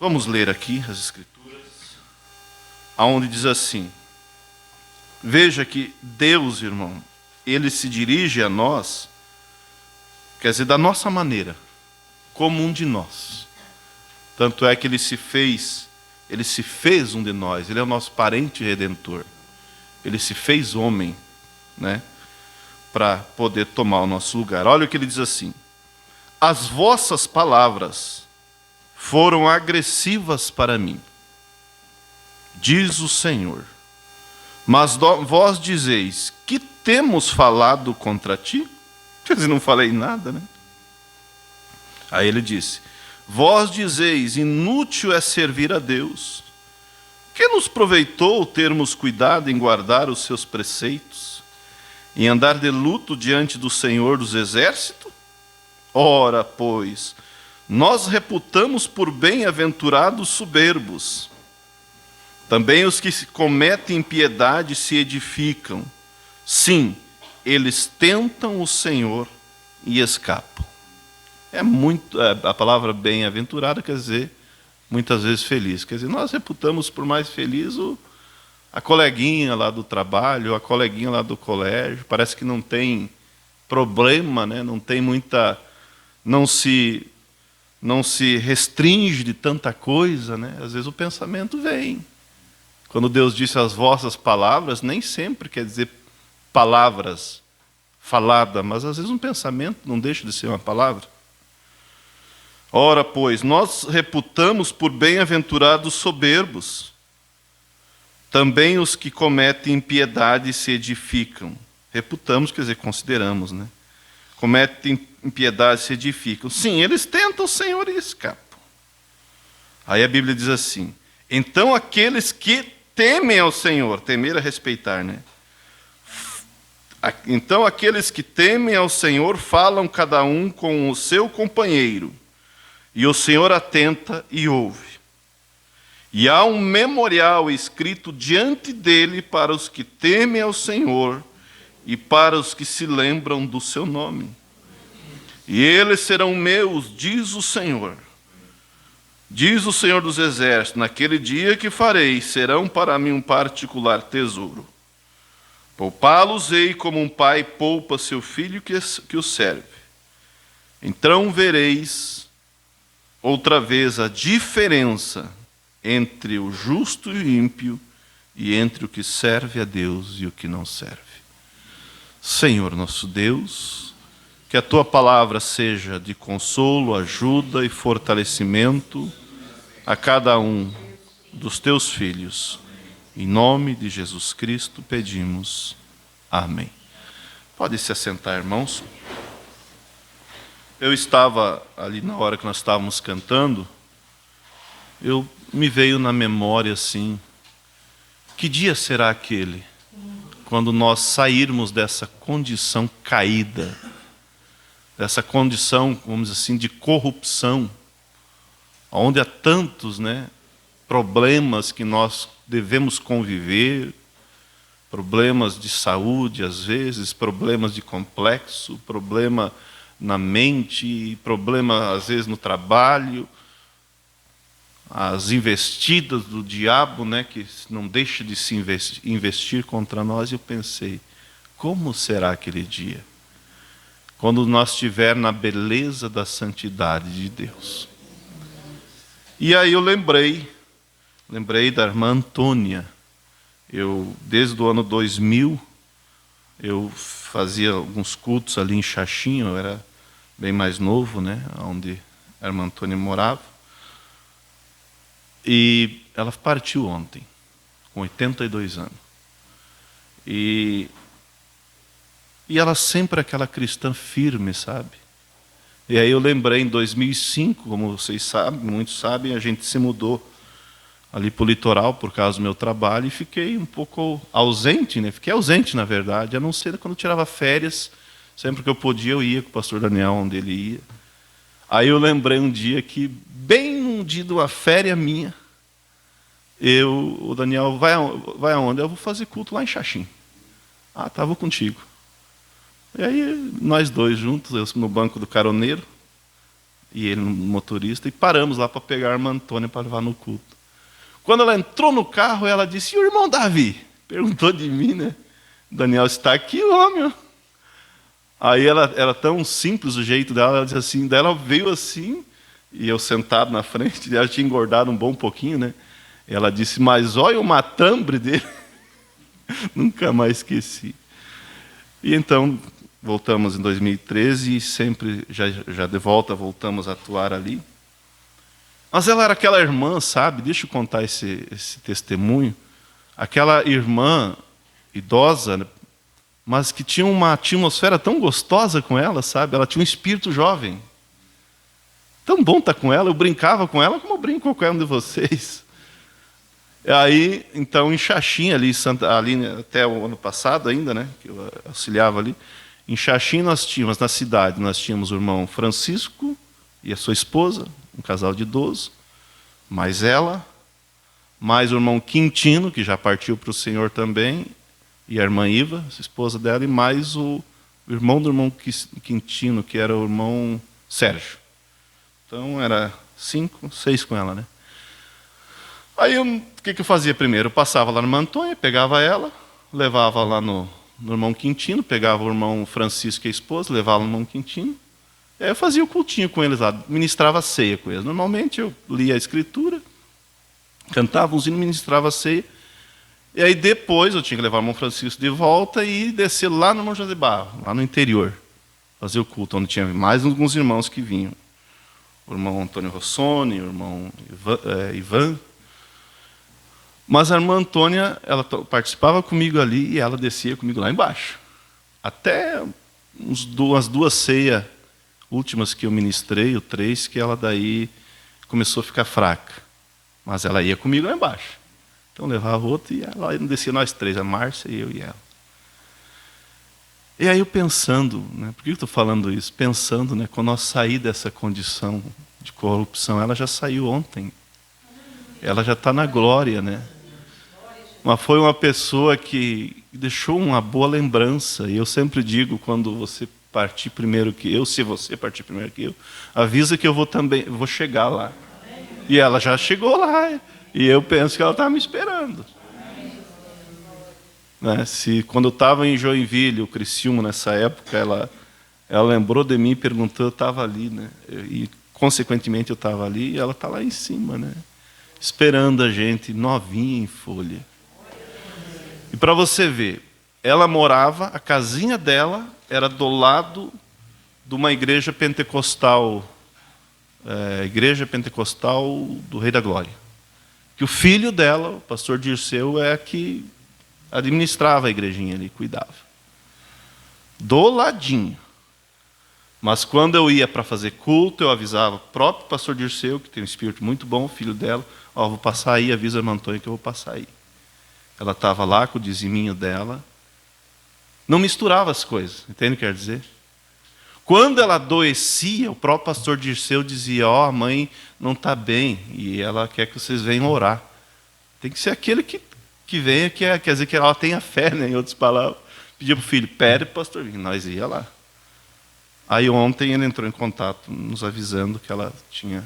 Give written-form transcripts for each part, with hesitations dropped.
Vamos ler aqui as Escrituras, aonde diz assim: veja que Deus, irmão, Ele se dirige a nós, quer dizer, da nossa maneira, como um de nós. Tanto é que Ele se fez um de nós, Ele é o nosso parente redentor. Ele se fez homem, né, para poder tomar o nosso lugar. Olha o que Ele diz assim: as vossas palavras foram agressivas para mim, diz o Senhor. Mas vós dizeis: que temos falado contra ti? Quer dizer, não falei nada, né? Aí ele disse: vós dizeis: inútil é servir a Deus. Que nos proveitou termos cuidado em guardar os seus preceitos, em andar de luto diante do Senhor dos Exércitos? Ora, pois, nós reputamos por bem-aventurados soberbos. Também os que cometem impiedade se edificam. Sim, eles tentam o Senhor e escapam. A palavra bem-aventurada quer dizer, muitas vezes, feliz. Quer dizer, nós reputamos por mais feliz a coleguinha lá do trabalho, a coleguinha lá do colégio. Parece que não tem problema, né? Não tem muita... Não se restringe de tanta coisa, né? Às vezes o pensamento vem. Quando Deus disse as vossas palavras, nem sempre quer dizer palavras faladas, mas às vezes um pensamento não deixa de ser uma palavra. Ora, pois, nós reputamos por bem-aventurados soberbos. Também os que cometem impiedade se edificam. Reputamos, quer dizer, consideramos, né? Cometem impiedade se edificam. Sim, eles tentam o Senhor e escapam. Aí a Bíblia diz assim: então aqueles que temem ao Senhor, temer é respeitar, né? Então aqueles que temem ao Senhor falam cada um com o seu companheiro, e o Senhor atenta e ouve. E há um memorial escrito diante dele para os que temem ao Senhor e para os que se lembram do seu nome. E eles serão meus, diz o Senhor. Diz o Senhor dos Exércitos: naquele dia que farei, serão para mim um particular tesouro. Poupá-los-ei como um pai poupa seu filho que o serve. Então vereis outra vez a diferença entre o justo e o ímpio, e entre o que serve a Deus e o que não serve. Senhor nosso Deus, que a Tua palavra seja de consolo, ajuda e fortalecimento a cada um dos Teus filhos. Em nome de Jesus Cristo pedimos. Amém. Pode se assentar, irmãos. Eu estava ali na hora que nós estávamos cantando, me veio na memória assim, que dia será aquele quando nós sairmos dessa condição caída, dessa condição, vamos dizer assim, de corrupção, onde há tantos, né, problemas que nós devemos conviver, problemas de saúde às vezes, problemas de complexo, problema na mente, problema às vezes no trabalho, as investidas do diabo, né, que não deixa de se investir contra nós. E eu pensei, como será aquele dia? Quando nós estivermos na beleza da santidade de Deus. E aí eu lembrei da irmã Antônia. Desde o ano 2000, eu fazia alguns cultos ali em Xaxim, eu era bem mais novo, né, onde a irmã Antônia morava. E ela partiu ontem, com 82 anos. E ela sempre aquela cristã firme, sabe? E aí eu lembrei, em 2005, como vocês sabem, muitos sabem, a gente se mudou ali para o litoral por causa do meu trabalho e fiquei um pouco ausente, né? Fiquei ausente, na verdade, a não ser quando eu tirava férias, sempre que eu podia eu ia com o pastor Daniel onde ele ia. Aí eu lembrei um dia que, bem num dia de uma férias minha, o Daniel, vai aonde? Eu vou fazer culto lá em Xaxim. Ah, tá, vou contigo. E aí nós dois juntos, eu no banco do caroneiro, e ele no motorista, e paramos lá para pegar a irmã Antônia para levar no culto. Quando ela entrou no carro, ela disse: e o irmão Davi? Perguntou de mim, né? Daniel está aqui, homem. Aí ela era tão simples o jeito dela, ela disse assim, daí ela veio assim, e eu sentado na frente, ela tinha engordado um bom pouquinho, né? Ela disse: mas olha o matambre dele. Nunca mais esqueci. E então voltamos em 2013 e sempre, já de volta, voltamos a atuar ali. Mas ela era aquela irmã, sabe? Deixa eu contar esse testemunho. Aquela irmã idosa, né? Mas que tinha uma atmosfera tão gostosa com ela, sabe? Ela tinha um espírito jovem. Tão bom estar com ela. Eu brincava com ela como eu brinco com qualquer um de vocês. E aí, então, em Xaxim, ali até o ano passado ainda, né? Que eu auxiliava ali. Em Xaxim nós tínhamos, na cidade, nós tínhamos o irmão Francisco e a sua esposa, um casal de idosos, mais ela, mais o irmão Quintino, que já partiu para o Senhor também, e a irmã Iva, a esposa dela, e mais o irmão do irmão Quintino, que era o irmão Sérgio. Então, era 5, 6 com ela, né? Aí, o que eu fazia primeiro? Eu passava lá no irmã Antônia, pegava ela, levava lá no irmão Quintino, pegava o irmão Francisco e a esposa, levava no irmão Quintino. Aí eu fazia o cultinho com eles lá, ministrava a ceia com eles. Normalmente eu lia a Escritura, cantava uns hinos, ministrava a ceia. E aí depois eu tinha que levar o irmão Francisco de volta e descer lá no irmão José de Barro, lá no interior, fazer o culto, onde tinha mais alguns irmãos que vinham. O irmão Antônio Rossoni, o irmão Ivan. Mas a irmã Antônia, ela participava comigo ali e ela descia comigo lá embaixo. Até umas 2 ceias últimas que eu ministrei, ou 3, que ela daí começou a ficar fraca. Mas ela ia comigo lá embaixo. Então levava outro e ela descia nós 3, a Márcia, eu e ela. E aí eu pensando, né, por que eu estou falando isso? Pensando, né, quando nós saímos dessa condição de corrupção, ela já saiu ontem. Ela já está na glória, né? Mas foi uma pessoa que deixou uma boa lembrança. E eu sempre digo, quando você partir primeiro que eu, se você partir primeiro que eu, avisa que eu vou chegar lá. E ela já chegou lá. E eu penso que ela estava me esperando. Né? Quando eu estava em Joinville, o Criciúma, nessa época, ela lembrou de mim e perguntou, eu estava ali, né? E, consequentemente, eu estava ali e ela está lá em cima, né? Esperando a gente, novinha em folha. E para você ver, ela morava, a casinha dela era do lado de uma igreja pentecostal, Igreja Pentecostal do Rei da Glória. Que o filho dela, o pastor Dirceu, é que administrava a igrejinha ali, cuidava. Do ladinho. Mas quando eu ia para fazer culto, eu avisava o próprio pastor Dirceu, que tem um espírito muito bom, o filho dela, vou passar aí, avisa a irmã Antônia que eu vou passar aí. Ela estava lá com o diziminho dela. Não misturava as coisas, entende o que quer dizer? Quando ela adoecia, o próprio pastor Dirceu dizia, a mãe não está bem, e ela quer que vocês venham orar. Tem que ser aquele que venha, quer dizer que ela tenha fé, né, em outras palavras. Pedia para o filho, pede para o pastor vir, nós ia lá. Aí ontem ele entrou em contato, nos avisando que ela tinha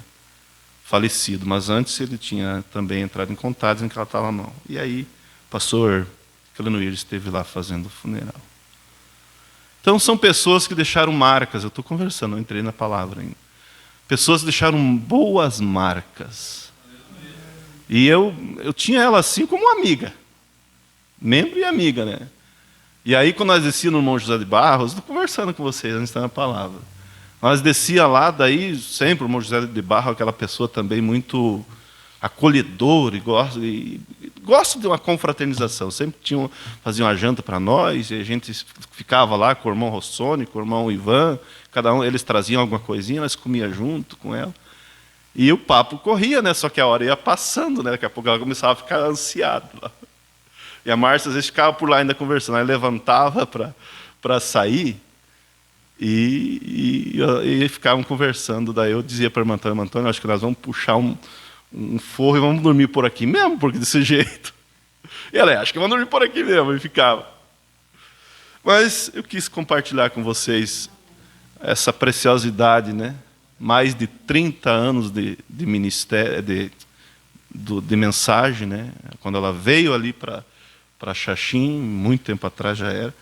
falecido, mas antes ele tinha também entrado em contato, dizendo que ela estava mal. E aí, o pastor Clenoir esteve lá fazendo o funeral. Então, são pessoas que deixaram marcas. Eu estou conversando, não entrei na palavra ainda. Pessoas que deixaram boas marcas. E eu tinha ela assim como amiga. Membro e amiga, né? E aí, quando nós descíamos no irmão José de Barros, estou conversando com vocês, antes de estar na palavra. Nós descia lá, daí sempre o irmão José de Barros, aquela pessoa também muito acolhedora, e gosta de uma confraternização. Sempre faziam uma janta para nós, e a gente ficava lá com o irmão Rossoni, com o irmão Ivan, cada um, eles traziam alguma coisinha, nós comíamos junto com ela. E o papo corria, né? Só que a hora ia passando, né? Daqui a pouco ela começava a ficar ansiada lá. E a Márcia às vezes ficava por lá ainda conversando. Aí levantava para sair e ficavam conversando. Daí eu dizia para a irmã Antônia, acho que nós vamos puxar um forro e vamos dormir por aqui mesmo, porque desse jeito. E ela, acho que vamos dormir por aqui mesmo. E ficava. Mas eu quis compartilhar com vocês essa preciosidade, né? mais de 30 anos de ministério, de mensagem, né? Quando ela veio ali para Xaxim, muito tempo atrás já era,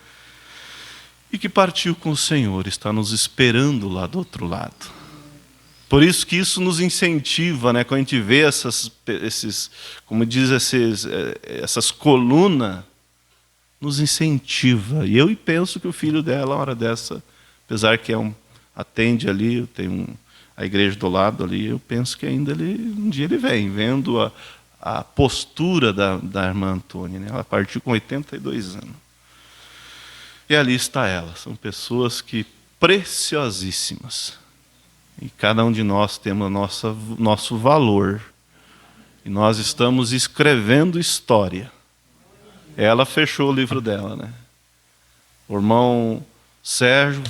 e que partiu com o Senhor, está nos esperando lá do outro lado. Por isso que isso nos incentiva, né? Quando a gente vê como diz, essas colunas, nos incentiva. E eu penso que o filho dela, uma hora dessa, apesar que atende ali, tem a igreja do lado ali, eu penso que ainda um dia ele vem, vendo a postura da irmã Antônia, né? Ela partiu com 82 anos. E ali está ela. São pessoas preciosíssimas. E cada um de nós temos nosso valor. E nós estamos escrevendo história. Ela fechou o livro dela, né? O irmão Sérgio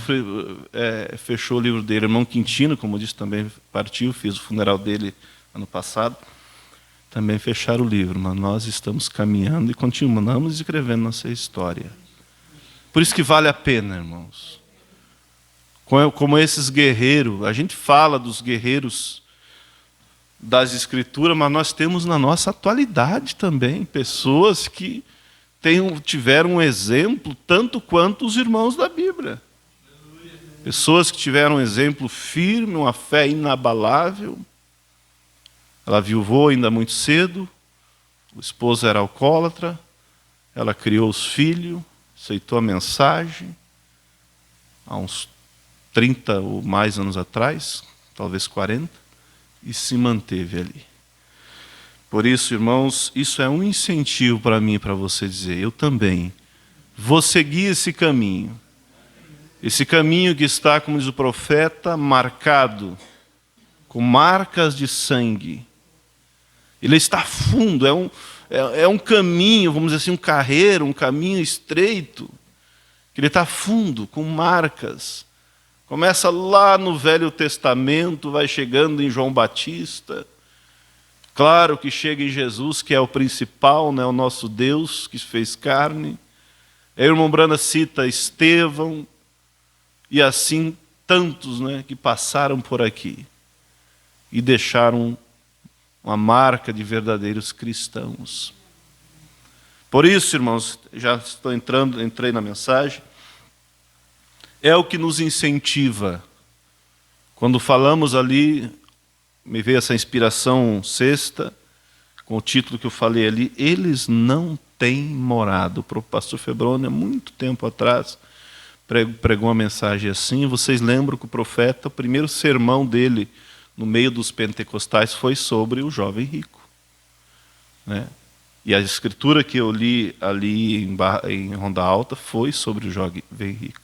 fechou o livro dele. O irmão Quintino, como eu disse, também partiu, fiz o funeral dele ano passado. Também fecharam o livro, mas nós estamos caminhando e continuamos escrevendo nossa história. Por isso que vale a pena, irmãos. Como esses guerreiros, a gente fala dos guerreiros das Escrituras, mas nós temos na nossa atualidade também pessoas que tiveram um exemplo tanto quanto os irmãos da Bíblia. Pessoas que tiveram um exemplo firme, uma fé inabalável. Ela viuvou ainda muito cedo, o esposo era alcoólatra, ela criou os filhos, aceitou a mensagem, há uns 30 ou mais anos atrás, talvez 40, e se manteve ali. Por isso, irmãos, isso é um incentivo para mim e para você dizer, eu também vou seguir esse caminho que está, como diz o profeta, marcado, com marcas de sangue. Ele está fundo, é um caminho, vamos dizer assim, um carreiro, um caminho estreito, que ele está fundo, com marcas. Começa lá no Velho Testamento, vai chegando em João Batista. Claro que chega em Jesus, que é o principal, né, o nosso Deus que se fez carne. Aí o irmão Brana cita Estevão, e assim tantos, né, que passaram por aqui e deixaram uma marca de verdadeiros cristãos. Por isso, irmãos, já entrei na mensagem, é o que nos incentiva. Quando falamos ali, me veio essa inspiração sexta, com o título que eu falei ali, eles não têm morado. O pastor Febrônio, há muito tempo atrás, pregou uma mensagem assim. Vocês lembram que o profeta, o primeiro sermão dele, no meio dos pentecostais, foi sobre o jovem rico, né? E a escritura que eu li ali em Ronda Alta foi sobre o jovem rico.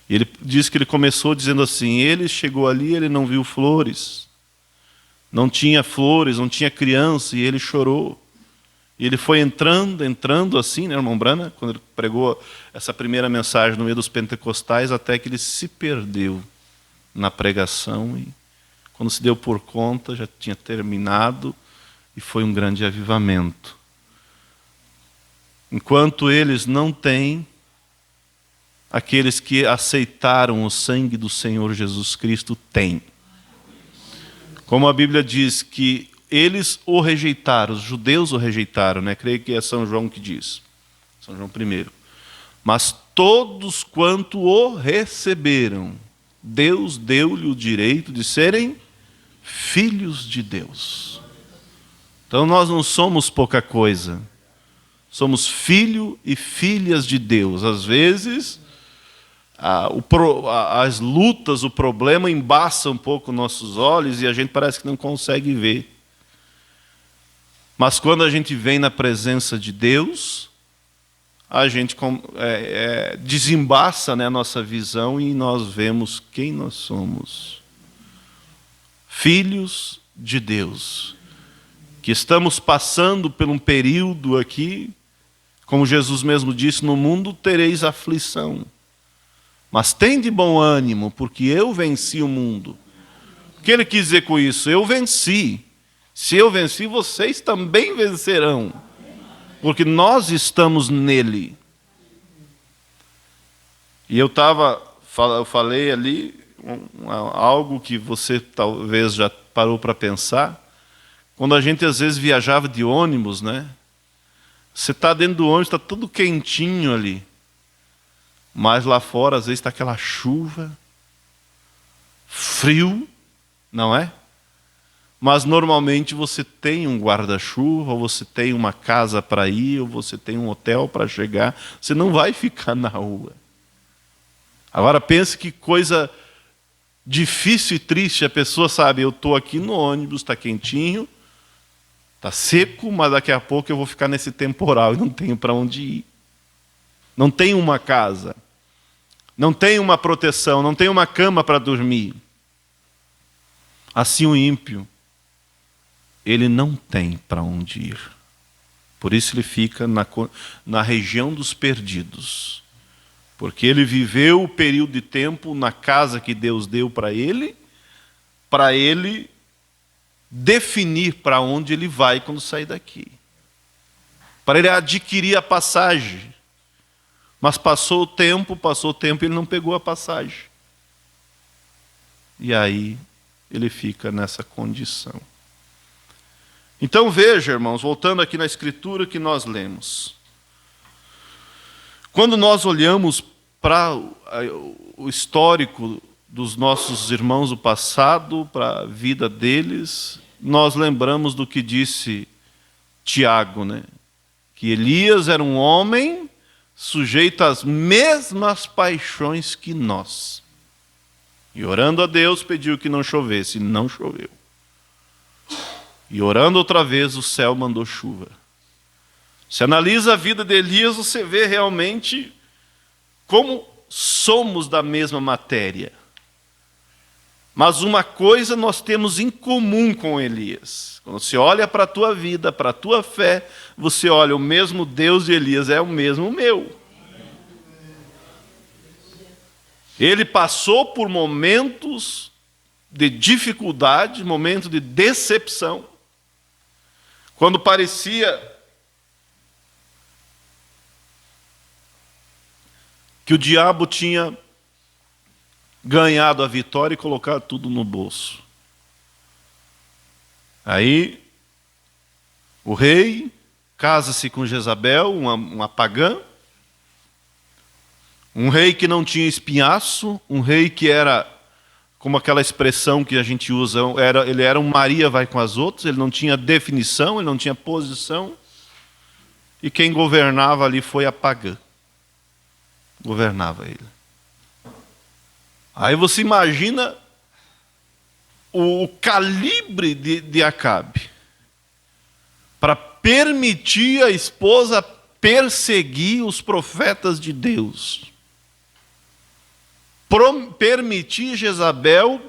E ele diz que ele começou dizendo assim, ele chegou ali, ele não viu flores, não tinha criança, e ele chorou. E ele foi entrando assim, né, irmão Brana, quando ele pregou essa primeira mensagem no meio dos pentecostais, até que ele se perdeu na pregação, e quando se deu por conta, já tinha terminado, e foi um grande avivamento. Enquanto eles não têm, aqueles que aceitaram o sangue do Senhor Jesus Cristo têm. Como a Bíblia diz que eles o rejeitaram, os judeus o rejeitaram, né? Creio que é São João que diz, São João I. Mas todos quanto o receberam, Deus deu-lhe o direito de serem filhos de Deus. Então nós não somos pouca coisa. Somos filho e filhas de Deus. Às vezes, as lutas, o problema embaça um pouco nossos olhos e a gente parece que não consegue ver. Mas quando a gente vem na presença de Deus, a gente desembaça, né, a nossa visão e nós vemos quem nós somos. Filhos de Deus. Que estamos passando por um período aqui, como Jesus mesmo disse, no mundo tereis aflição. Mas tem de bom ânimo, porque eu venci o mundo. O que ele quis dizer com isso? Eu venci. Se eu venci, vocês também vencerão. Porque nós estamos nele. E eu falei ali, algo que você talvez já parou para pensar. Quando a gente às vezes viajava de ônibus, né? Você está dentro do ônibus, está tudo quentinho ali. Mas lá fora, às vezes, está aquela chuva, frio, não é? Mas normalmente você tem um guarda-chuva, ou você tem uma casa para ir, ou você tem um hotel para chegar. Você não vai ficar na rua. Agora pense que coisa difícil e triste. A pessoa sabe, eu estou aqui no ônibus, está quentinho, está seco, mas daqui a pouco eu vou ficar nesse temporal e não tenho para onde ir. Não tenho uma casa, não tenho uma proteção, não tenho uma cama para dormir. Assim o ímpio, ele não tem para onde ir. Por isso ele fica na região dos perdidos. Porque ele viveu o período de tempo na casa que Deus deu para ele definir para onde ele vai quando sair daqui. Para ele adquirir a passagem. Mas passou o tempo e ele não pegou a passagem. E aí ele fica nessa condição. Então veja, irmãos, voltando aqui na Escritura que nós lemos. Quando nós olhamos para o histórico dos nossos irmãos do passado, para a vida deles, nós lembramos do que disse Tiago, né? Que Elias era um homem sujeito às mesmas paixões que nós. E orando a Deus, pediu que não chovesse, e não choveu. E orando outra vez, o céu mandou chuva. Se analisa a vida de Elias, você vê realmente como somos da mesma matéria. Mas uma coisa nós temos em comum com Elias. Quando você olha para a tua vida, para a tua fé, você olha, o mesmo Deus de Elias é o mesmo meu. Ele passou por momentos de dificuldade, momentos de decepção. Quando parecia que o diabo tinha ganhado a vitória e colocado tudo no bolso. Aí, o rei casa-se com Jezabel, uma pagã, um rei que não tinha espinhaço, um rei que era, como aquela expressão que a gente usa, ele era um Maria vai com as outras, ele não tinha definição, ele não tinha posição, e quem governava ali foi a pagã. Governava ele. Aí você imagina o calibre de Acabe para permitir a esposa perseguir os profetas de Deus. Permitir Jezabel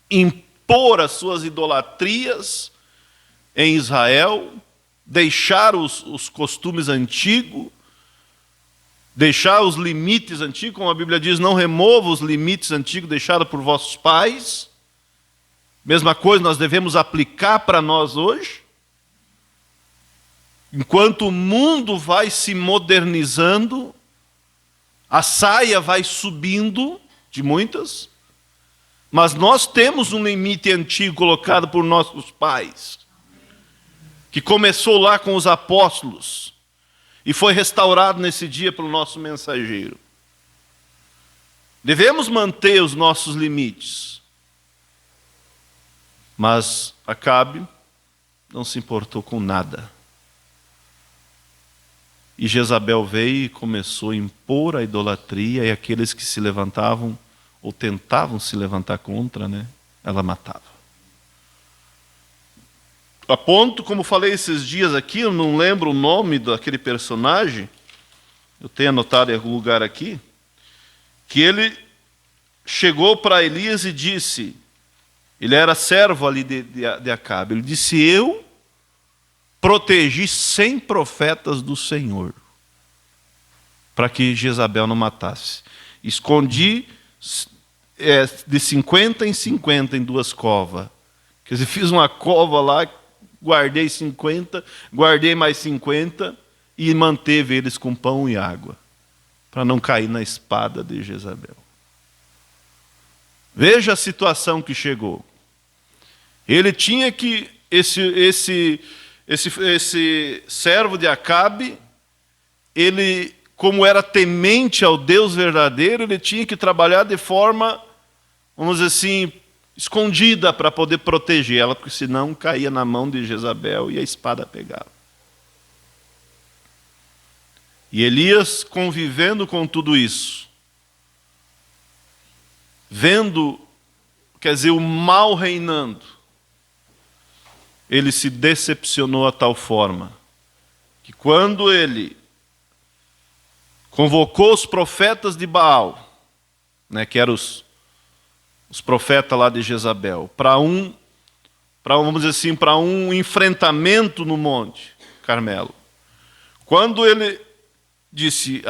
impor as suas idolatrias em Israel, deixar os costumes antigos, deixar os limites antigos, como a Bíblia diz, não remova os limites antigos deixados por vossos pais. Mesma coisa nós devemos aplicar para nós hoje. Enquanto o mundo vai se modernizando, a saia vai subindo de muitas, mas nós temos um limite antigo colocado por nossos pais, que começou lá com os apóstolos, e foi restaurado nesse dia pelo nosso mensageiro. Devemos manter os nossos limites. Mas Acabe não se importou com nada. E Jezabel veio e começou a impor a idolatria, e aqueles que se levantavam, ou tentavam se levantar contra, né, ela matava. A ponto, como falei esses dias aqui, eu não lembro o nome daquele personagem, eu tenho anotado em algum lugar aqui, que ele chegou para Elias e disse, ele era servo ali de Acabe, ele disse, eu protegi 100 profetas do Senhor, para que Jezabel não matasse. Escondi de 50 em 50 em 2 covas. Quer dizer, fiz uma cova lá, guardei 50, guardei mais 50 e manteve eles com pão e água, para não cair na espada de Jezabel. Veja a situação que chegou. Ele tinha que, esse servo de Acabe, ele, como era temente ao Deus verdadeiro, ele tinha que trabalhar de forma, vamos dizer assim, escondida para poder proteger ela, porque senão caía na mão de Jezabel e a espada pegava. E Elias, convivendo com tudo isso, vendo, quer dizer, o mal reinando, ele se decepcionou a tal forma que quando ele convocou os profetas de Baal, né, que eram os profetas lá de Jezabel, vamos dizer assim, para um enfrentamento no Monte Carmelo. Quando ele disse,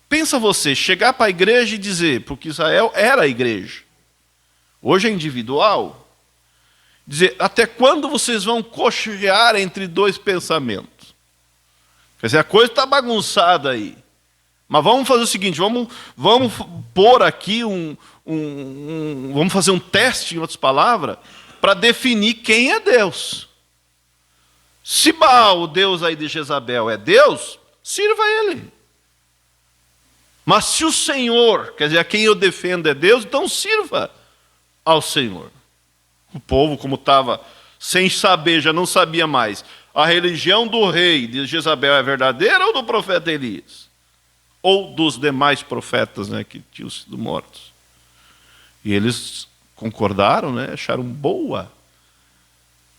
pensa você, chegar para a igreja e dizer, porque Israel era a igreja, hoje é individual, dizer, até quando vocês vão cochear entre dois pensamentos? Quer dizer, a coisa está bagunçada aí. Mas vamos fazer o seguinte, vamos pôr aqui vamos fazer um teste, em outras palavras, para definir quem é Deus. Se Baal, o Deus aí de Jezabel, é Deus, sirva a ele. Mas se o Senhor, quer dizer, a quem eu defendo é Deus, então sirva ao Senhor. O povo, como estava sem saber, já não sabia mais, a religião do rei de Jezabel é verdadeira ou do profeta Elias? Ou dos demais profetas, né, que tinham sido mortos. E eles concordaram, né, acharam boa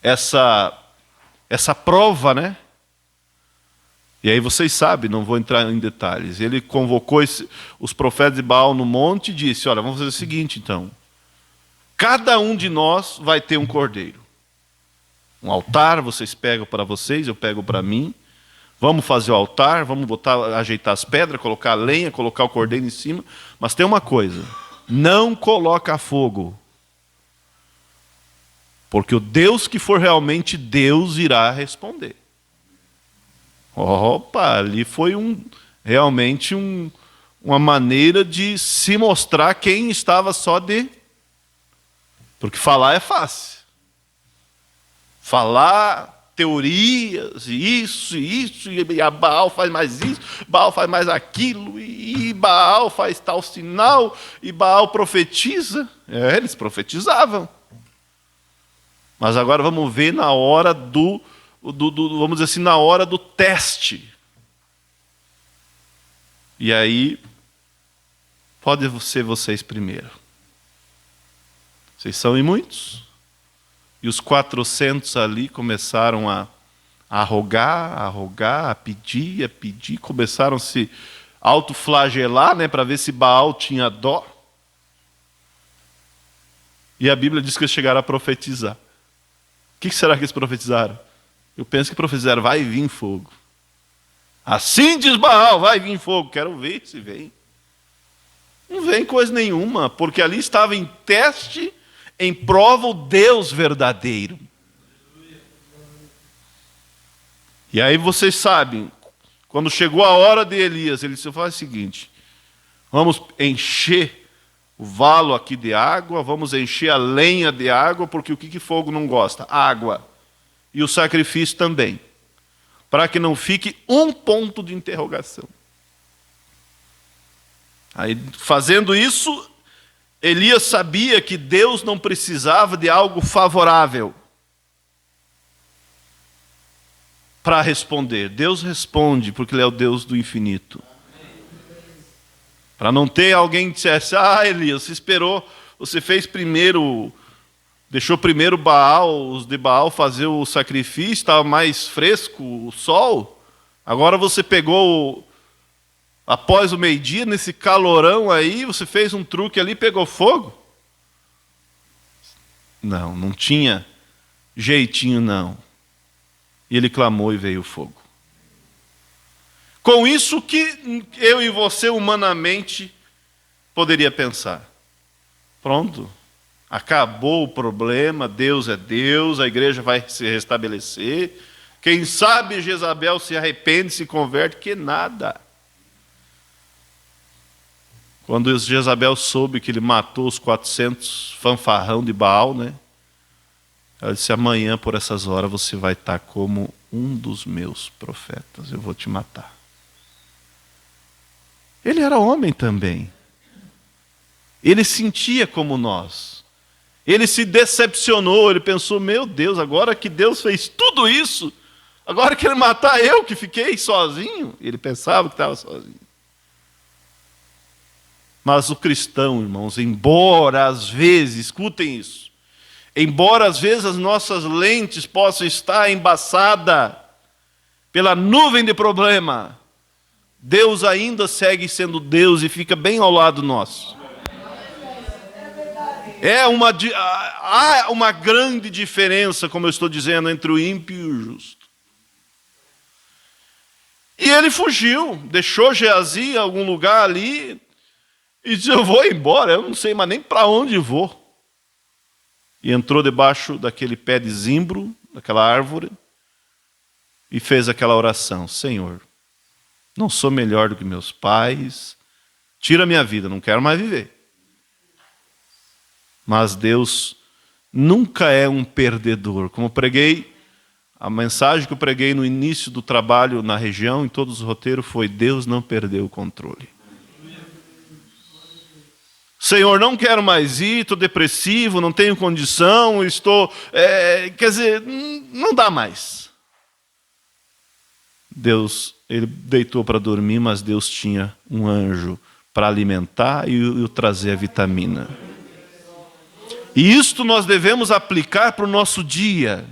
essa prova, né? E aí vocês sabem, não vou entrar em detalhes. Ele convocou os profetas de Baal no monte e disse, olha, vamos fazer o seguinte então. Cada um de nós vai ter um cordeiro. Um altar, vocês pegam para vocês, eu pego para mim. Vamos fazer o altar, vamos ajeitar as pedras, colocar a lenha, colocar o cordeiro em cima. Mas tem uma coisa, não coloca fogo. Porque o Deus que for realmente Deus irá responder. Opa, ali foi realmente uma maneira de se mostrar quem estava só de... Porque falar é fácil. Falar teorias, isso, e a Baal faz mais isso, Baal faz mais aquilo, e Baal faz tal sinal, e Baal profetiza. Eles profetizavam. Mas agora vamos ver na hora vamos dizer assim, na hora do teste. E aí, pode ser vocês primeiro. Vocês são em muitos. E os 400 ali começaram a rogar, a pedir, começaram a se autoflagelar, né, para ver se Baal tinha dó. E a Bíblia diz que eles chegaram a profetizar. O que será que eles profetizaram? Eu penso que profetizaram, vai vir fogo. Assim diz Baal, vai vir fogo. Quero ver se vem. Não vem coisa nenhuma, porque ali estava em teste, em prova o Deus verdadeiro. E aí vocês sabem, quando chegou a hora de Elias, ele disse, faz o seguinte, vamos encher o valo aqui de água, vamos encher a lenha de água, porque o que fogo não gosta? Água. E o sacrifício também. Para que não fique um ponto de interrogação. Aí, fazendo isso, Elias sabia que Deus não precisava de algo favorável para responder. Deus responde, porque Ele é o Deus do infinito. Para não ter alguém que dissesse, Elias, você fez primeiro, deixou primeiro os de Baal fazer o sacrifício, estava mais fresco o sol, agora você pegou, após o meio-dia, nesse calorão aí, você fez um truque ali e pegou fogo? Não tinha jeitinho não. E ele clamou e veio o fogo. Com isso que eu e você humanamente poderia pensar. Pronto, acabou o problema, Deus é Deus, a igreja vai se restabelecer. Quem sabe Jezabel se arrepende, se converte, que nada. Quando Jezabel soube que ele matou os 400 fanfarrão de Baal, né? Ela disse: amanhã, por essas horas, você vai estar como um dos meus profetas. Eu vou te matar. Ele era homem também. Ele sentia como nós. Ele se decepcionou. Ele pensou: meu Deus, agora que Deus fez tudo isso, agora quer matar eu que fiquei sozinho? Ele pensava que estava sozinho. Mas o cristão, irmãos, embora às vezes, escutem isso, embora às vezes as nossas lentes possam estar embaçadas pela nuvem de problema, Deus ainda segue sendo Deus e fica bem ao lado nosso. Há uma grande diferença, como eu estou dizendo, entre o ímpio e o justo. E ele fugiu, deixou Geazi em algum lugar ali, e disse: eu vou embora, eu não sei mais nem para onde vou. E entrou debaixo daquele pé de zimbro, daquela árvore, e fez aquela oração: Senhor, não sou melhor do que meus pais, tira a minha vida, não quero mais viver. Mas Deus nunca é um perdedor. Como preguei, a mensagem que eu preguei no início do trabalho na região, em todos os roteiros, foi: Deus não perdeu o controle. Senhor, não quero mais ir, estou depressivo, não tenho condição, estou... quer dizer, não dá mais. Deus, ele deitou para dormir, mas Deus tinha um anjo para alimentar e o trazer a vitamina. E isto nós devemos aplicar para o nosso dia.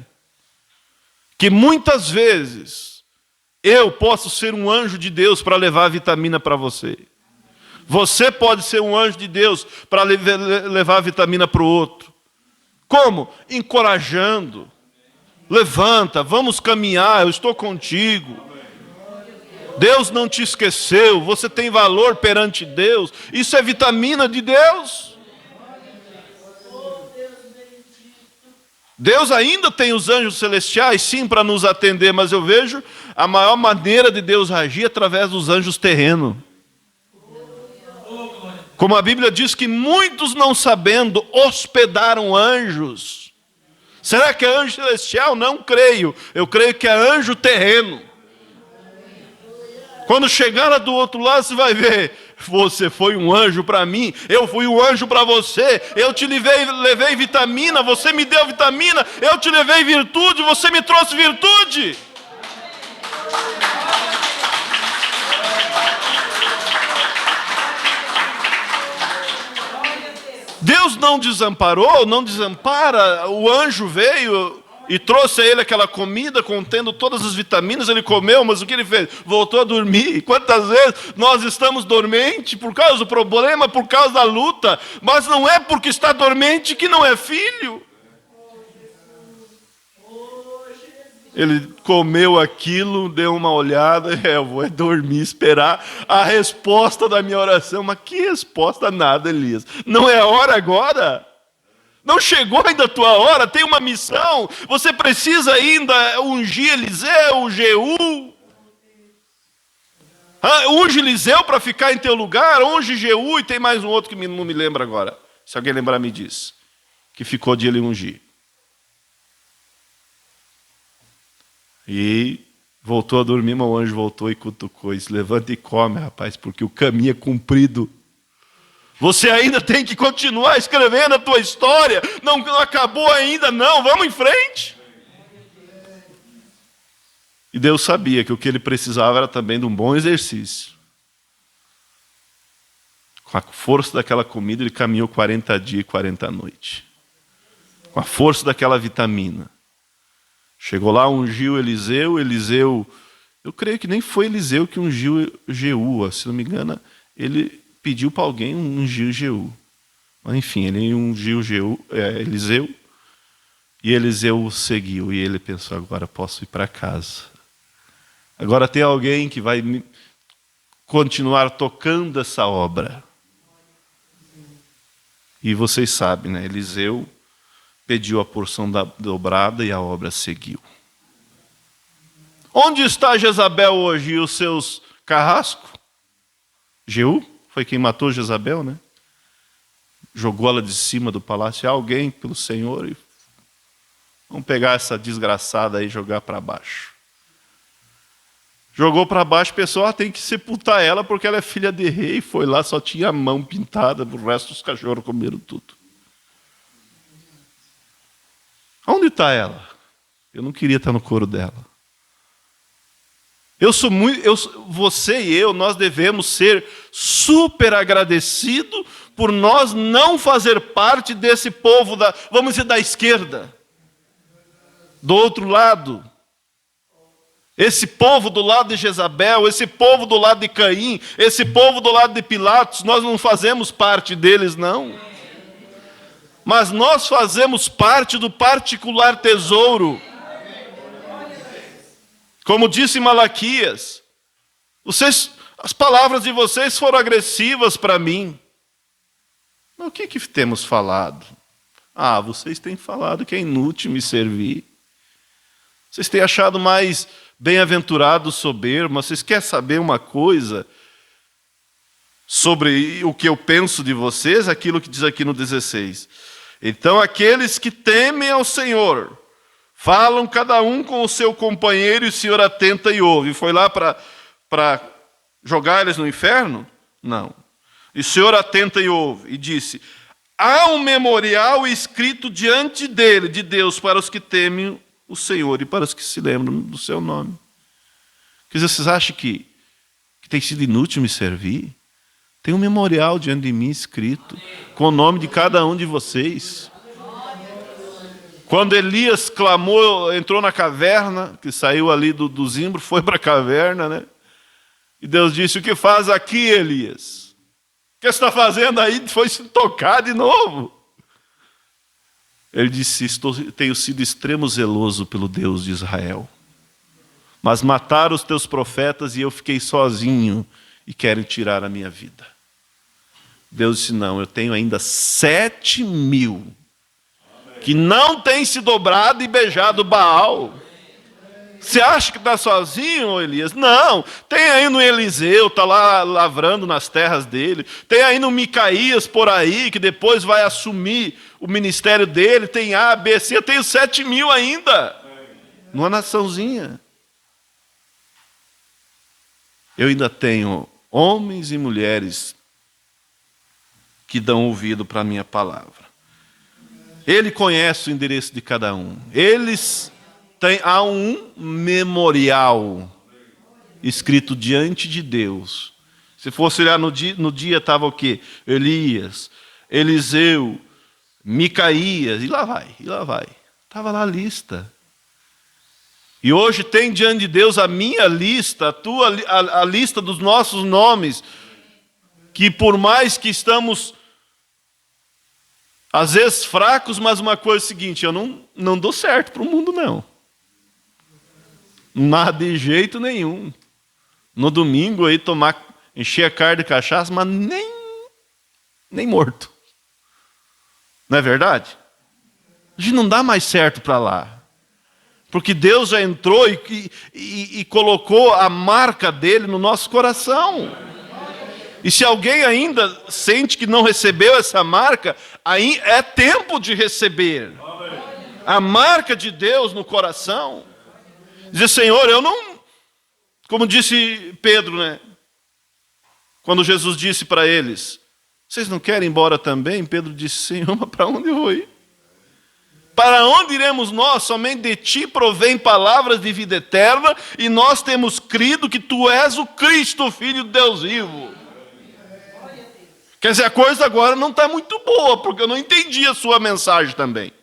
Que muitas vezes eu posso ser um anjo de Deus para levar a vitamina para você. Você pode ser um anjo de Deus para levar a vitamina para o outro. Como? Encorajando. Levanta, vamos caminhar, eu estou contigo. Deus não te esqueceu, você tem valor perante Deus. Isso é vitamina de Deus. Deus ainda tem os anjos celestiais, sim, para nos atender, mas eu vejo a maior maneira de Deus agir através dos anjos terrenos. Como a Bíblia diz que muitos, não sabendo, hospedaram anjos. Será que é anjo celestial? Não creio. Eu creio que é anjo terreno. Quando chegar do outro lado, você vai ver: você foi um anjo para mim, eu fui um anjo para você. Eu te levei vitamina, você me deu vitamina. Eu te levei virtude, você me trouxe virtude. Deus não desamparou, não desampara. O anjo veio e trouxe a ele aquela comida contendo todas as vitaminas. Ele comeu, mas o que ele fez? Voltou a dormir. E quantas vezes nós estamos dormentes por causa do problema, por causa da luta, mas não é porque está dormente que não é filho. Ele comeu aquilo, deu uma olhada: eu vou dormir, esperar a resposta da minha oração. Mas que resposta nada, Elias. Não é a hora agora. Não chegou ainda a tua hora, tem uma missão. Você precisa ainda ungir Eliseu, Jeú. Unge Eliseu para ficar em teu lugar, unge Jeú, e tem mais um outro que não me lembra agora. Se alguém lembrar, me diz. Que ficou de ele ungir. E voltou a dormir, mas o anjo voltou e cutucou. E disse: levanta e come, rapaz, porque o caminho é comprido. Você ainda tem que continuar escrevendo a tua história. Não acabou ainda, não. Vamos em frente. E Deus sabia que o que ele precisava era também de um bom exercício. Com a força daquela comida, ele caminhou 40 dias e 40 noites. Com a força daquela vitamina. Chegou lá, ungiu Eliseu. Eliseu, eu creio que nem foi Eliseu que ungiu Jeú. Se não me engano, ele pediu para alguém ungir Jeú. Mas enfim, ele ungiu Eliseu. E Eliseu o seguiu. E ele pensou: agora posso ir para casa. Agora tem alguém que vai continuar tocando essa obra. E vocês sabem, né? Eliseu pediu a porção dobrada e a obra seguiu. Onde está Jezabel hoje e os seus carrascos? Jeú? foi quem matou Jezabel, né? Jogou ela de cima do palácio. Alguém, pelo Senhor, e vamos pegar essa desgraçada aí e jogar para baixo. Jogou para baixo, o pessoal tem que sepultar ela porque ela é filha de rei. Foi lá, só tinha a mão pintada, o resto dos cachorros comeram tudo. Onde está ela? Eu não queria estar no coro dela. Você e eu, nós devemos ser super agradecidos por nós não fazer parte desse povo vamos dizer, da esquerda. Do outro lado. Esse povo do lado de Jezabel, esse povo do lado de Caim, esse povo do lado de Pilatos, nós não fazemos parte deles, não. Mas nós fazemos parte do particular tesouro. Como disse Malaquias, as palavras de vocês foram agressivas para mim. Mas o que temos falado? Vocês têm falado que é inútil me servir. Vocês têm achado mais bem-aventurado soberbo, mas vocês querem saber uma coisa sobre o que eu penso de vocês? Aquilo que diz aqui no 16. Então aqueles que temem ao Senhor, falam cada um com o seu companheiro e o Senhor atenta e ouve. Foi lá para jogar eles no inferno? Não. E o Senhor atenta e ouve. E disse, há um memorial escrito diante dele, de Deus, para os que temem o Senhor e para os que se lembram do seu nome. Quer dizer, vocês acham que tem sido inútil me servir? Tem um memorial diante de mim escrito, com o nome de cada um de vocês. Quando Elias clamou, entrou na caverna, que saiu ali do zimbro, foi para a caverna, né? E Deus disse, o que faz aqui, Elias? O que você está fazendo aí? Foi se tocar de novo. Ele disse, tenho sido extremo zeloso pelo Deus de Israel. Mas mataram os teus profetas e eu fiquei sozinho e querem tirar a minha vida. Deus disse, não, eu tenho ainda 7.000 que não têm se dobrado e beijado Baal. Você acha que está sozinho, Elias? Não, tem aí no Eliseu, está lá lavrando nas terras dele. Tem aí no Micaías por aí, que depois vai assumir o ministério dele. Tem A, B, C, eu tenho 7.000 ainda. Numa naçãozinha. Eu ainda tenho homens e mulheres que dão ouvido para a minha palavra. Ele conhece o endereço de cada um. Há um memorial escrito diante de Deus. Se fosse olhar no dia estava o quê? Elias, Eliseu, Micaías, e lá vai. Estava lá a lista. E hoje tem diante de Deus a minha lista, a lista dos nossos nomes, que por mais que estamos às vezes fracos, mas uma coisa é a seguinte, eu não dou certo para o mundo, não. Nada de jeito nenhum. No domingo aí encher a cara de cachaça, mas nem morto. Não é verdade? A gente não dá mais certo para lá. Porque Deus já entrou e colocou a marca dele no nosso coração. E se alguém ainda sente que não recebeu essa marca, aí é tempo de receber. A marca de Deus no coração. Dizer, Senhor, eu não... Como disse Pedro, né? Quando Jesus disse para eles, vocês não querem ir embora também? Pedro disse, Senhor, mas para onde eu vou ir? Para onde iremos nós? Somente de ti provém palavras de vida eterna, e nós temos crido que tu és o Cristo, o Filho de Deus vivo. Quer dizer, a coisa agora não está muito boa, porque eu não entendi a sua mensagem também.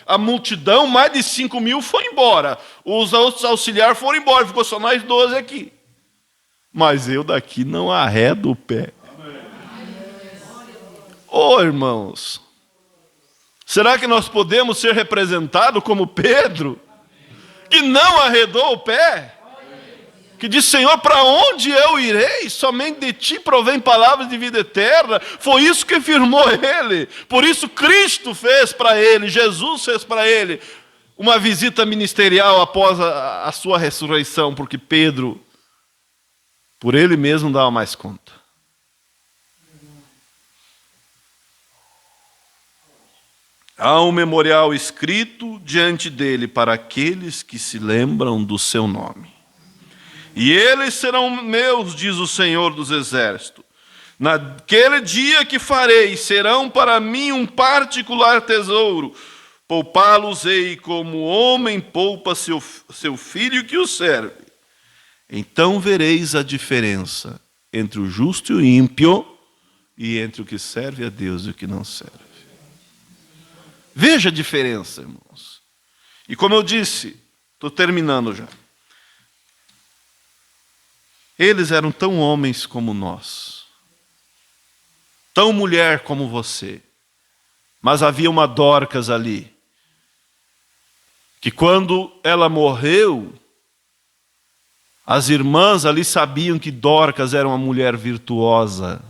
A multidão, mais de 5.000 foi embora. Os outros auxiliares foram embora, ficou só nós 12 aqui. Mas eu daqui não arredo o pé. Irmãos, será que nós podemos ser representados como Pedro, que não arredou o pé? Que diz, Senhor, para onde eu irei? Somente de ti provém palavras de vida eterna. Foi isso que firmou ele. Por isso Cristo fez para ele, Jesus fez para ele uma visita ministerial após a sua ressurreição, porque Pedro por ele mesmo dava mais conta. Há um memorial escrito diante dele para aqueles que se lembram do seu nome. E eles serão meus, diz o Senhor dos Exércitos. Naquele dia que farei, serão para mim um particular tesouro. Poupá-los-ei como homem poupa seu filho que o serve. Então vereis a diferença entre o justo e o ímpio, e entre o que serve a Deus e o que não serve. Veja a diferença, irmãos. E como eu disse, estou terminando já. Eles eram tão homens como nós, tão mulher como você, mas havia uma Dorcas ali, que quando ela morreu, as irmãs ali sabiam que Dorcas era uma mulher virtuosa,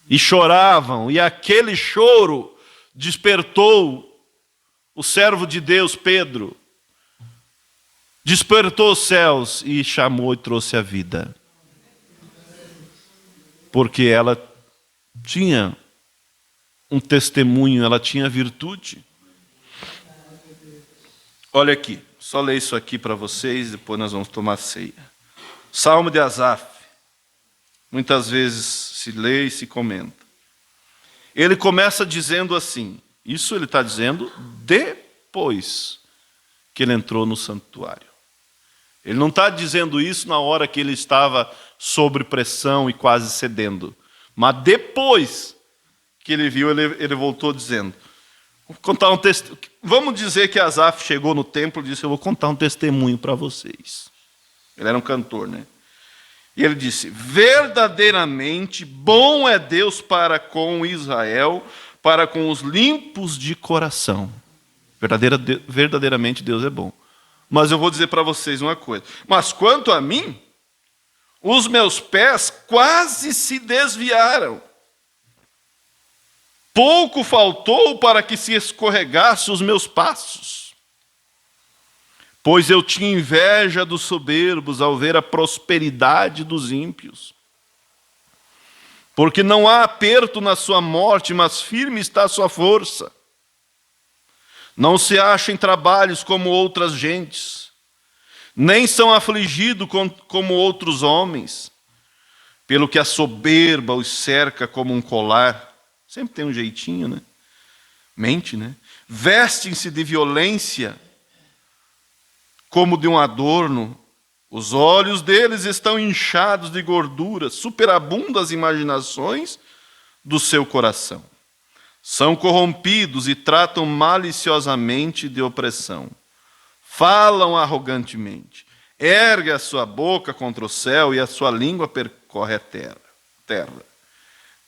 e choravam, e aquele choro despertou o servo de Deus, Pedro, despertou os céus e chamou e trouxe a vida. Porque ela tinha um testemunho, ela tinha virtude. Olha aqui, só ler isso aqui para vocês, depois nós vamos tomar ceia. Salmo de Asaf. Muitas vezes se lê e se comenta. Ele começa dizendo assim, isso ele está dizendo depois que ele entrou no santuário. Ele não está dizendo isso na hora que ele estava sob pressão e quase cedendo. Mas depois que ele viu, ele voltou dizendo, vamos dizer que Asaf chegou no templo e disse, eu vou contar um testemunho para vocês. Ele era um cantor, né? E ele disse, verdadeiramente bom é Deus para com Israel, para com os limpos de coração. Verdadeiramente Deus é bom. Mas eu vou dizer para vocês uma coisa. Mas quanto a mim, os meus pés quase se desviaram. Pouco faltou para que se escorregasse os meus passos. Pois eu tinha inveja dos soberbos ao ver a prosperidade dos ímpios. Porque não há aperto na sua morte, mas firme está a sua força. Não se acham em trabalhos como outras gentes, nem são afligidos como outros homens, pelo que a soberba os cerca como um colar. Sempre tem um jeitinho, né? Mente, né? Vestem-se de violência como de um adorno. Os olhos deles estão inchados de gordura, superabundam as imaginações do seu coração. São corrompidos e tratam maliciosamente de opressão. Falam arrogantemente. Ergue a sua boca contra o céu e a sua língua percorre a terra.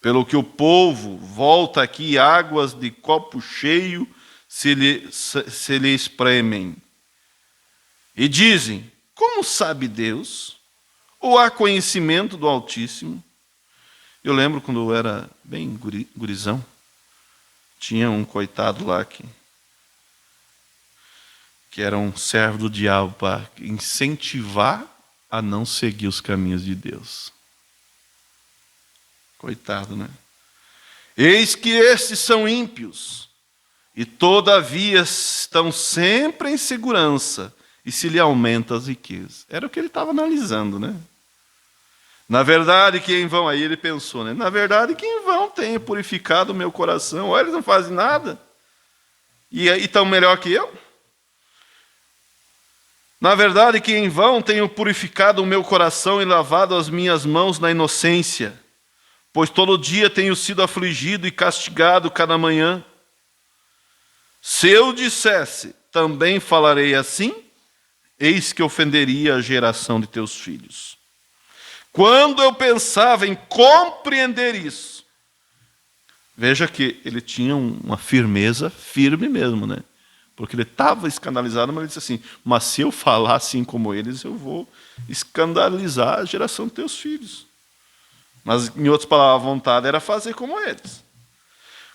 Pelo que o povo volta aqui, águas de copo cheio se lhe espremem. E dizem, como sabe Deus? Ou há conhecimento do Altíssimo? Eu lembro quando eu era bem gurizão, tinha um coitado lá que era um servo do diabo para incentivar a não seguir os caminhos de Deus. Coitado, né? Eis que estes são ímpios, e todavia estão sempre em segurança, e se lhe aumenta as riquezas. Era o que ele estava analisando, né? Na verdade, que em vão, aí ele pensou, né? Na verdade, que em vão tenho purificado o meu coração. Olha, eles não fazem nada. E estão melhor que eu? Na verdade, que em vão tenho purificado o meu coração e lavado as minhas mãos na inocência, pois todo dia tenho sido afligido e castigado cada manhã. Se eu dissesse, também falarei assim, eis que ofenderia a geração de teus filhos. Quando eu pensava em compreender isso, veja que ele tinha uma firmeza, firme mesmo, né? Porque ele estava escandalizado, mas ele disse assim, mas se eu falar assim como eles, eu vou escandalizar a geração de teus filhos. Mas, em outras palavras, a vontade era fazer como eles.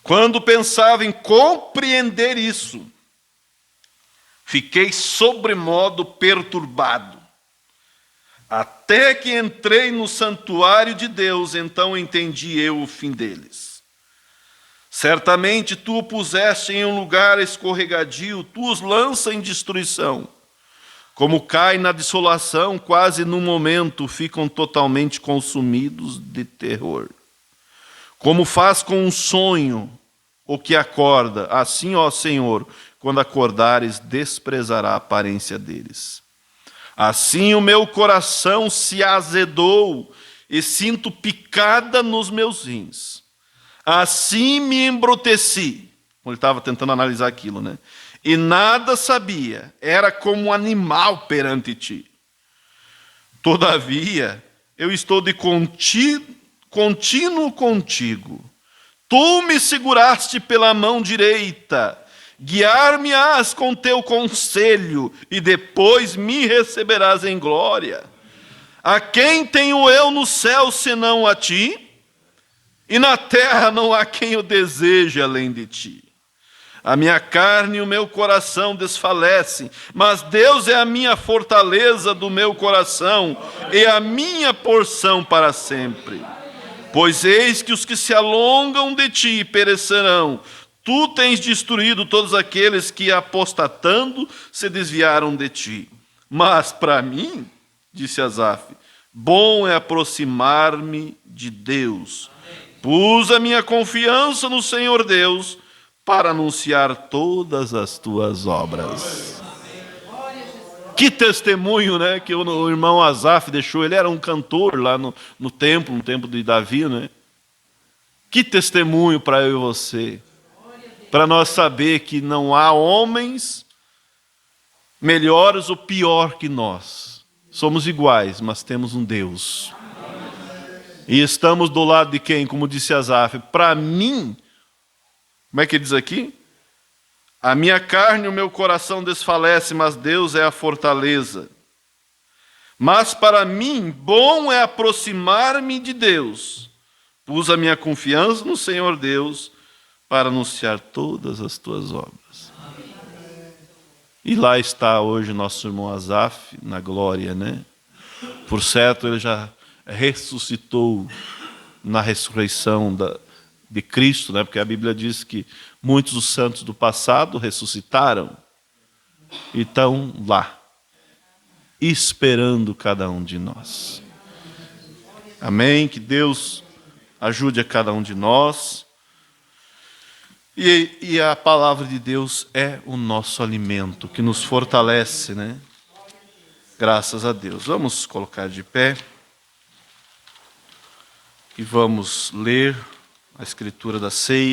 Quando pensava em compreender isso, fiquei sobremodo perturbado. Até que entrei no santuário de Deus, então entendi eu o fim deles. Certamente tu o puseste em um lugar escorregadio, tu os lança em destruição. Como cai na dissolação, quase num momento ficam totalmente consumidos de terror. Como faz com um sonho o que acorda, assim, ó Senhor, quando acordares, desprezará a aparência deles. Assim o meu coração se azedou e sinto picada nos meus rins. Assim me embruteci. Ele estava tentando analisar aquilo, né? E nada sabia, era como um animal perante ti. Todavia, eu estou de contínuo contigo. Tu me seguraste pela mão direita, guiar-me-ás com teu conselho, e depois me receberás em glória. A quem tenho eu no céu senão a ti? E na terra não há quem o deseje além de ti. A minha carne e o meu coração desfalecem, mas Deus é a minha fortaleza do meu coração e a minha porção para sempre. Pois eis que os que se alongam de ti perecerão. Tu tens destruído todos aqueles que, apostatando, se desviaram de ti. Mas para mim, disse Asaf, bom é aproximar-me de Deus. Pus a minha confiança no Senhor Deus, para anunciar todas as tuas obras. Que testemunho, né, que o irmão Asaf deixou. Ele era um cantor lá no templo de Davi, né? Que testemunho para eu e você. Para nós saber que não há homens melhores ou pior que nós. Somos iguais, mas temos um Deus. E estamos do lado de quem? Como disse Asaf, para mim, como é que ele diz aqui? A minha carne e o meu coração desfalece, mas Deus é a fortaleza. Mas para mim, bom é aproximar-me de Deus. Pus a minha confiança no Senhor Deus para anunciar todas as tuas obras. E lá está hoje nosso irmão Asaf, na glória, né? Por certo, ele já ressuscitou na ressurreição de Cristo, né? Porque a Bíblia diz que muitos dos santos do passado ressuscitaram e estão lá, esperando cada um de nós. Amém? Que Deus ajude a cada um de nós. E a palavra de Deus é o nosso alimento, que nos fortalece, né? Graças a Deus. Vamos colocar de pé e vamos ler a Escritura da ceia.